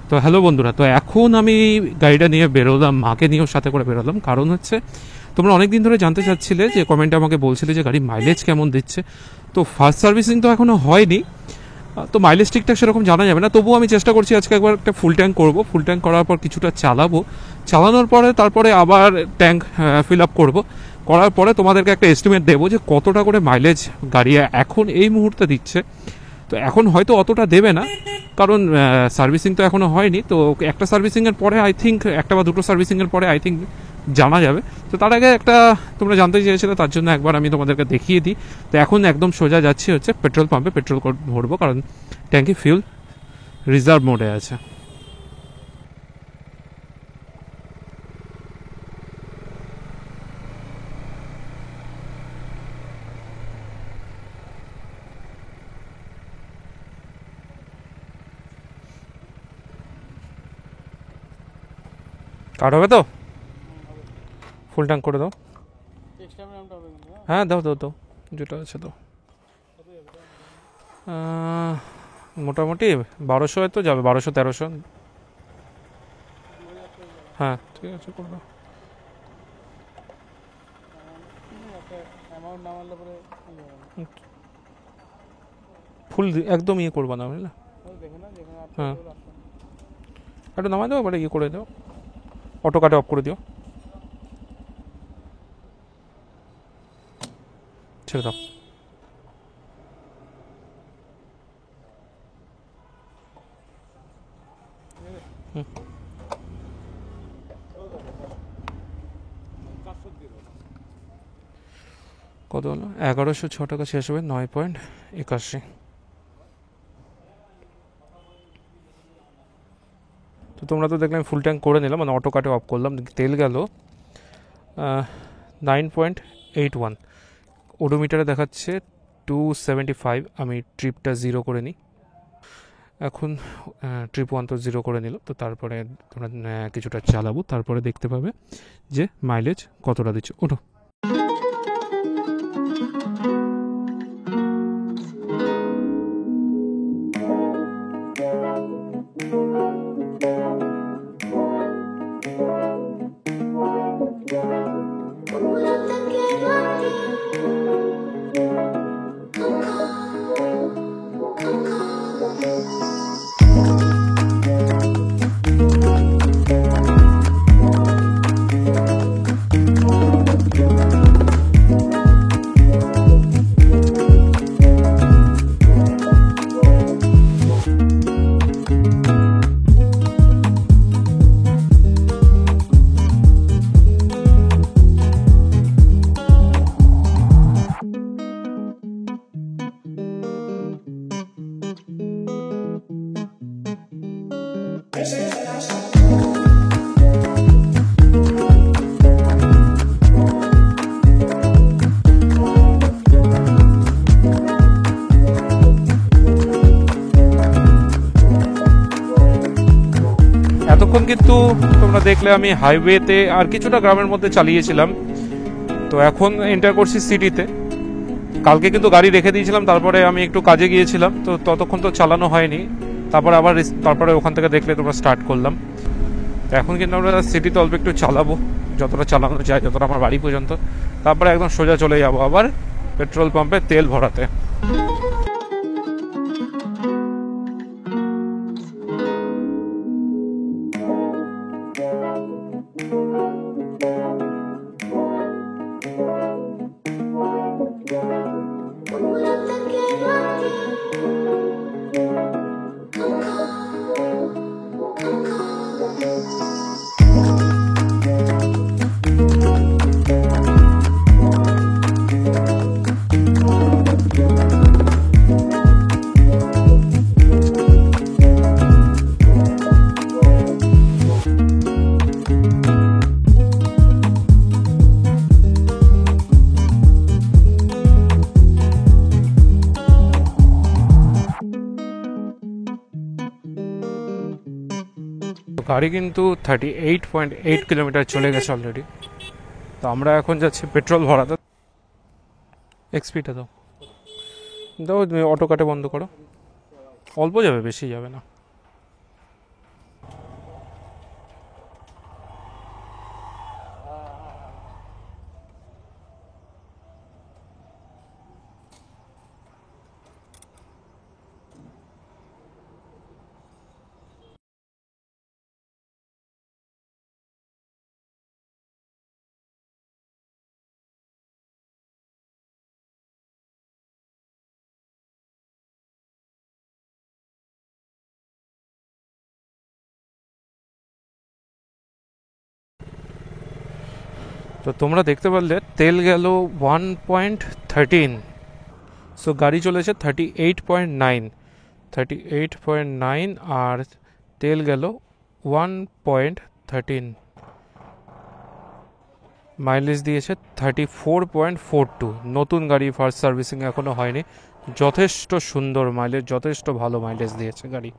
তো হ্যালো বন্ধুরা, তো এখন আমি গাড়িটা নিয়ে বেরোলাম, মাকে নিয়েও সাথে করে বেরোলাম। কারণ হচ্ছে তোমরা অনেক দিন ধরে জানতে চাচ্ছিলে, যে কমেন্টে আমাকে বলছিলে যে গাড়ি মাইলেজ কেমন দিচ্ছে। তো ফার্স্ট সার্ভিসিং তো এখনও হয়নি, তো মাইলেজ ঠিকঠাক সেরকম জানা যাবে না। তবুও আমি চেষ্টা করছি আজকে একবার একটা ফুল ট্যাঙ্ক করবো। ফুল ট্যাঙ্ক করার পর কিছুটা চালাবো, চালানোর পরে তারপরে আবার ট্যাঙ্ক ফিল আপ করবো। করার পরে তোমাদেরকে একটা এস্টিমেট দেবো যে কতটা করে মাইলেজ গাড়ি এখন এই মুহূর্তে দিচ্ছে। তো এখন হয়তো অতটা দেবে না, কারণ সার্ভিসিং তো এখনও হয়নি। তো একটা সার্ভিসিংয়ের পরে আই থিঙ্ক, একটা বা দুটো সার্ভিসিংয়ের পরে আই থিঙ্ক জানা যাবে। তো তার আগে একটা তোমরা জানতে চেয়েছিলে, তার জন্য একবার আমি তোমাদেরকে দেখিয়ে দিই। তো এখন একদম সোজা যাচ্ছি হচ্ছে পেট্রোল পাম্পে, পেট্রোল ভরবো, কারণ ট্যাঙ্কি ফিউল রিজার্ভ মোডে আছে। কাট হবে তো? ফুল ট্যাঙ্ক করে দাও। হ্যাঁ দাও দাও দাও, যেটা আছে দাও। মোটামুটি 1200 হয়তো যাবে, 1200-1300। হ্যাঁ ঠিক আছে, করে দাও। ফুল একদম ইয়ে করবো না, বুঝলে? হ্যাঁ একটু নামাই দেবো, এবারে ইয়ে করে দাও, অটো কাটে অফ করে দিও, ছেড়ে দাও। কত হলো? 1106 টাকা শেষ হবে, 9.81। তো তোমরা তো দেখলাম ফুল ট্যাঙ্ক করে নিলাম, মানে অটো কাটে অফ করলাম, তেল গেল 9.81। ওডোমিটারে দেখাচ্ছে 275। আমি ট্রিপটা 0 করে নিই এখন। ট্রিপ 1 তো 0 করে নিল। তো তারপরে তোমরা কিছুটা চালাবো, তারপরে দেখতে পাবে যে মাইলেজ কতটা দিচ্ছে। ওঠো। এতক্ষণ কিন্তু তোমরা দেখলে আমি হাইওয়েতে আর কিছুটা গ্রামের মধ্যে চালিয়েছিলাম। তো এখন এন্টার করছি সিটিতে। কালকে কিন্তু গাড়ি রেখে দিয়েছিলাম, তারপরে আমি একটু কাজে গিয়েছিলাম, তো ততক্ষণ তো চালানো হয়নি। তারপরে ওখান থেকে দেখলে তোমরা স্টার্ট করলাম। তো এখন কিন্তু আমরা সিটিতে অল্প একটু চালাবো, যতটা চালানো যায়, যতটা আমার বাড়ি পর্যন্ত। তারপরে একদম সোজা চলে যাবো আবার পেট্রোল পাম্পে তেল ভরাতে। গাড়ি কিন্তু 38.8 কিলোমিটার চলে গেছে অলরেডি। তো আমরা এখন যাচ্ছি পেট্রোল ভরাতে। এক্সপিটা দাও দাও, তুমি অটো কাটে বন্ধ করো। অল্প যাবে, বেশি যাবে না। তো তোমরা দেখতে পারলে তেল গেল 1.13, সো গাড়ি চলেছে 38.9, 38.9 আর তেল গেল 1.13, মাইলেজ দিয়েছে 34.42। নতুন গাড়ি, ফার্স্ট সার্ভিসিং এখনও হয়নি, যথেষ্ট সুন্দর মাইলেজ, যথেষ্ট ভালো মাইলেজ দিয়েছে গাড়ি।